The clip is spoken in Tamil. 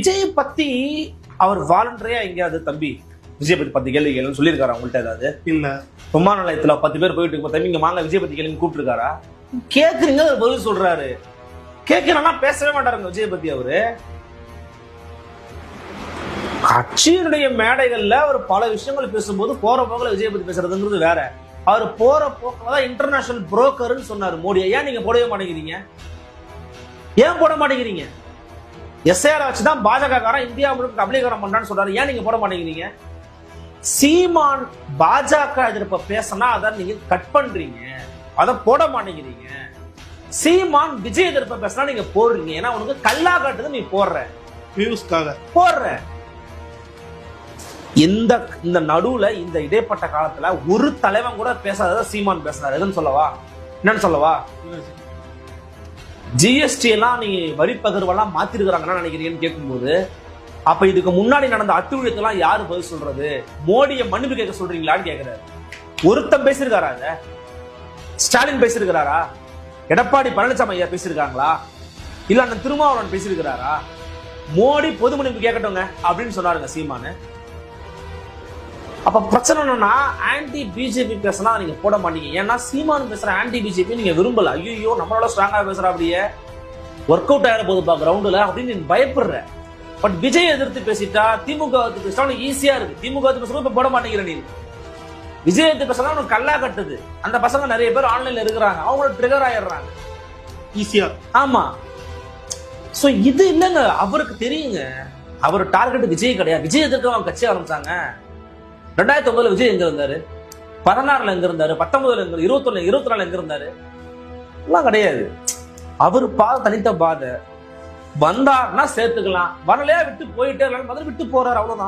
விஜய் பத்தி அவர் வாலண்டரியா எங்கேயாவது தம்பி விஜய் பத்தி கேள்வி கேளுன்னு சொல்லியிருக்காரு அவங்கள்ட்ட ஏதாவது இல்ல விமான நிலையத்துல 10 பேர் போயிட்டு இருக்கும் தம்பி இங்க வாங்க விஜய் பத்தி கேளுங்க கூப்பிட்டுருக்காரா? கேக்குறீங்க அவர் பதில் சொல்றாரு. கேட்கணும்னா பேசவே மாட்டாருங்க விஜய் பத்தி. அவரு கட்சியினுடைய மேடைகள்ல அவர் பல விஷயங்கள் பேசும்போது போற போக்குல விஜய் பத்தி பேசுறதுங்கிறது வேற. அவர் போற போக்குலதான் இன்டர்நேஷனல் புரோக்கர்னு சொன்னாரு மோடியை. ஏன் நீங்க போடவே மாட்டேங்கிறீங்க? ஏன் போட மாட்டேங்கிறீங்க? எஸ்ஐஆர் வச்சுதான் பாஜக காரன் இந்தியா முழுக்க கபலீகரம் பண்றான்னு சொல்றாரு. ஏன் நீங்க போட மாட்டேங்கிறீங்க? சீமான் பாஜக எதிர்ப்ப பேசினா அதை நீங்க கட் பண்றீங்க, அதை போட மாட்டேங்கிறீங்க. சீமான் விஜய் எதிர்ப்ப பேசினா நீங்க போடுறீங்க. ஏன்னா உனக்கு கல்லா காட்டுது, நீ போடுற வியூஸ்க்காக போடுற. இந்த நடுவுல இந்த இடைப்பட்ட காலத்துல ஒரு தலைவன் கூட பேசாத சீமான் பேசினார். எதுன்னு சொல்லவா? என்னன்னு சொல்லவா? ஜிஎஸ்டி எல்லாம் நீ வரி பகிர்வெல்லாம் மாத்திருக்கிறாங்கன்னு நினைக்கிறீங்கன்னு கேட்கும்போது, அப்ப இதுக்கு முன்னாடி நடந்த அத்துழியத்தெல்லாம் யாரு பதில் சொல்றது? மோடியை மன்னிப்பு கேட்க சொல்றீங்களான்னு கேட்கிறாரு. ஒருத்தன் பேசியிருக்காரா? இத ஸ்டாலின் பேசியிருக்கிறாரா? எடப்பாடி பழனிசாமி ஐயா பேசியிருக்காங்களா? இல்ல அண்ணன் திருமாவளவன் பேசியிருக்கிறாரா? மோடி பொது மன்னிப்பு கேட்கட்டுங்க அப்படின்னு சொன்னாருங்க சீமானு. அப்ப பிரச்சனை என்னன்னா, ஆன்டி பிஜேபி பேசினா நீங்க போட மாட்டீங்க. ஏன்னா சீமான் பேசுற ஆன்டி பிஜேபி நீங்க விரும்பல. ஐயோ நம்மளோட ஸ்ட்ராங்கா பேசுற, அப்படியே ஒர்க் அவுட் ஆகிற போதுப்பா கிரவுண்ட்ல அப்படின்னு நீங்க பயப்படுற. பட் விஜய் எதிர்த்து பேசிட்டா, திமுக பேசிட்டா ஈஸியா இருக்கு. திமுக பேசுறது இப்ப போட மாட்டேங்கிற நீ. விஜய் எதிர்த்து பேசினா உனக்கு கல்லா கட்டுது. அந்த பசங்க நிறைய பேர் ஆன்லைன்ல இருக்கிறாங்க, அவங்களோட ட்ரிகர் ஆயிடுறாங்க ஈஸியா. ஆமா. சோ இது இல்லைங்க, அவருக்கு தெரியுங்க. அவர் டார்கெட் விஜய் கிடையாது. விஜய் எதிர்க்க அவங்க கட்சி ஆரம்பிச்சாங்க. 2009 விஜய் எங்க இருந்தாரு? 16 எங்க இருந்தாரு? 19 எங்க? 21 24 எங்க இருந்தாரு? எல்லாம் கிடையாது. அவரு தனித்த பாதை. வந்தார்னா சேர்த்துக்கலாம், வரலையா விட்டு போயிட்டே விட்டு போறாரு, அவ்வளவுதான்.